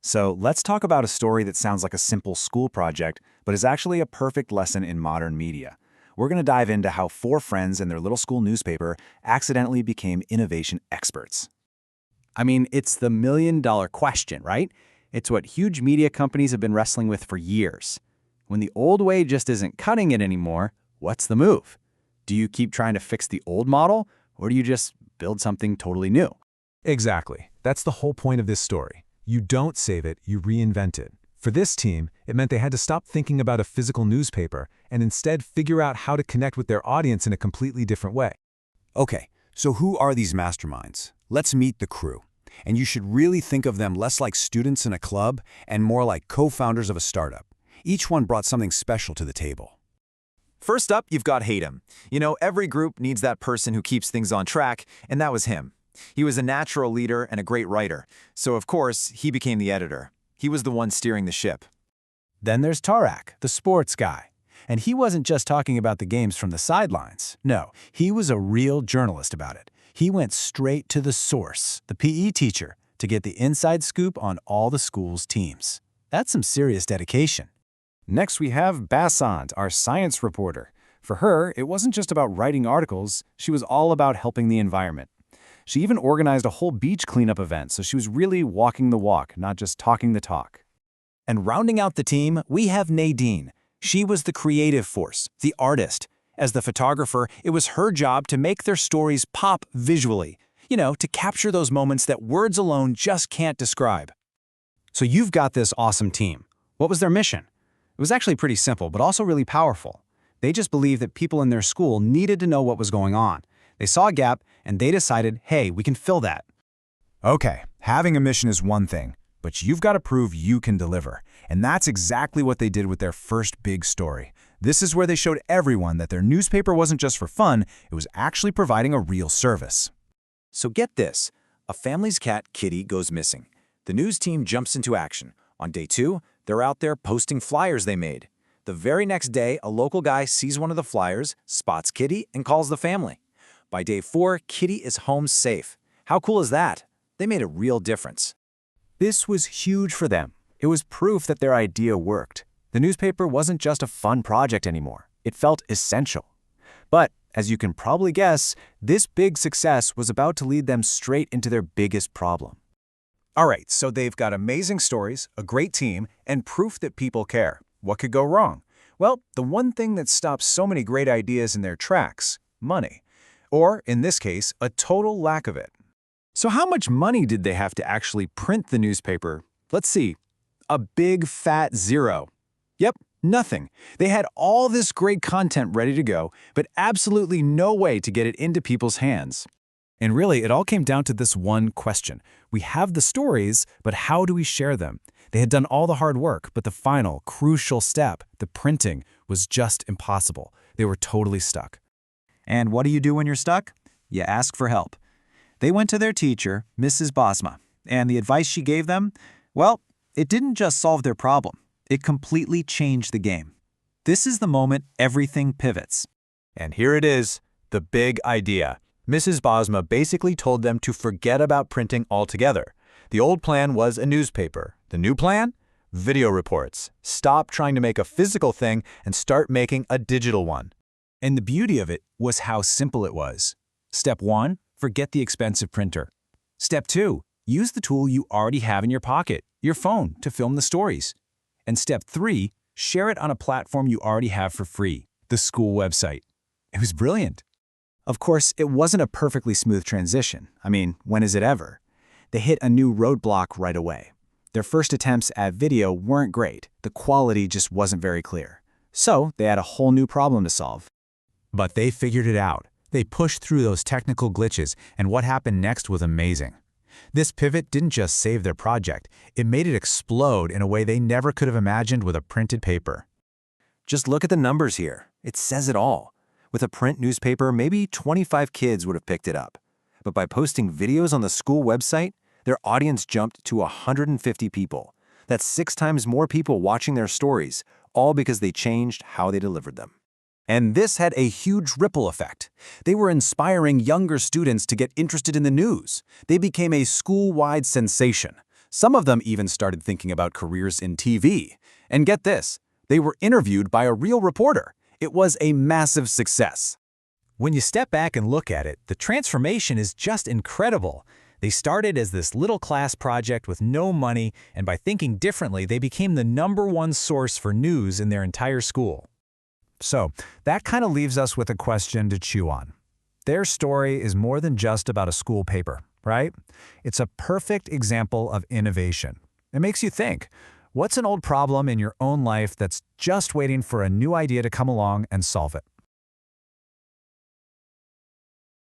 So let's talk about a story that sounds like a simple school project, but is actually a perfect lesson in modern media. We're going to dive into how four friends and their little school newspaper accidentally became innovation experts. I mean, it's the million-dollar question, right? It's what huge media companies have been wrestling with for years. When the old way just isn't cutting it anymore, what's the move? Do you keep trying to fix the old model, or do you just build something totally new? Exactly. That's the whole point of this story. You don't save it, you reinvent it. For this team, it meant they had to stop thinking about a physical newspaper and instead figure out how to connect with their audience in a completely different way. Okay, so who are these masterminds? Let's meet the crew. And you should really think of them less like students in a club and more like co-founders of a startup. Each one brought something special to the table. First up, you've got Hayden. You know, every group needs that person who keeps things on track, and that was him. He was a natural leader and a great writer, so of course, he became the editor. He was the one steering the ship. Then there's Tarak, the sports guy. And he wasn't just talking about the games from the sidelines. No, he was a real journalist about it. He went straight to the source, the PE teacher, to get the inside scoop on all the school's teams. That's some serious dedication. Next, we have Basant, our science reporter. For her, it wasn't just about writing articles, she was all about helping the environment. She even organized a whole beach cleanup event, so she was really walking the walk, not just talking the talk. And rounding out the team, we have Nadine. She was the creative force, the artist. As the photographer, it was her job to make their stories pop visually. You know, to capture those moments that words alone just can't describe. So you've got this awesome team. What was their mission? It was actually pretty simple, but also really powerful. They just believed that people in their school needed to know what was going on. They saw a gap, and they decided, hey, we can fill that. Okay, having a mission is one thing, but you've got to prove you can deliver. And that's exactly what they did with their first big story. This is where they showed everyone that their newspaper wasn't just for fun, it was actually providing a real service. So get this, a family's cat, Kitty, goes missing. The news team jumps into action. On day 2, they're out there posting flyers they made. The very next day, a local guy sees one of the flyers, spots Kitty, and calls the family. By day 4, Kitty is home safe. How cool is that? They made a real difference. This was huge for them. It was proof that their idea worked. The newspaper wasn't just a fun project anymore. It felt essential. But, as you can probably guess, this big success was about to lead them straight into their biggest problem. All right, so they've got amazing stories, a great team, and proof that people care. What could go wrong? Well, the one thing that stops so many great ideas in their tracks: money. Or, in this case, a total lack of it. So how much money did they have to actually print the newspaper? Let's see. A big fat zero. Yep, nothing. They had all this great content ready to go, but absolutely no way to get it into people's hands. And really, it all came down to this one question. We have the stories, but how do we share them? They had done all the hard work, but the final, crucial step, the printing, was just impossible. They were totally stuck. And what do you do when you're stuck? You ask for help. They went to their teacher, Mrs. Bosma, and the advice she gave them, well, it didn't just solve their problem. It completely changed the game. This is the moment everything pivots. And here it is, the big idea. Mrs. Bosma basically told them to forget about printing altogether. The old plan was a newspaper. The new plan? Video reports. Stop trying to make a physical thing and start making a digital one. And the beauty of it was how simple it was. Step 1, forget the expensive printer. Step 2, use the tool you already have in your pocket, your phone, to film the stories. And step 3, share it on a platform you already have for free, the school website. It was brilliant. Of course, it wasn't a perfectly smooth transition. I mean, when is it ever? They hit a new roadblock right away. Their first attempts at video weren't great. The quality just wasn't very clear. So they had a whole new problem to solve. But they figured it out. They pushed through those technical glitches, and what happened next was amazing. This pivot didn't just save their project, it made it explode in a way they never could have imagined with a printed paper. Just look at the numbers here. It says it all. With a print newspaper, maybe 25 kids would have picked it up. But by posting videos on the school website, their audience jumped to 150 people. That's 6 times more people watching their stories, all because they changed how they delivered them. And this had a huge ripple effect. They were inspiring younger students to get interested in the news. They became a school-wide sensation. Some of them even started thinking about careers in TV. And get this, they were interviewed by a real reporter. It was a massive success. When you step back and look at it, the transformation is just incredible. They started as this little class project with no money, and by thinking differently, they became the #1 source for news in their entire school. So, that kind of leaves us with a question to chew on. Their story is more than just about a school paper, right? It's a perfect example of innovation. It makes you think, what's an old problem in your own life that's just waiting for a new idea to come along and solve it?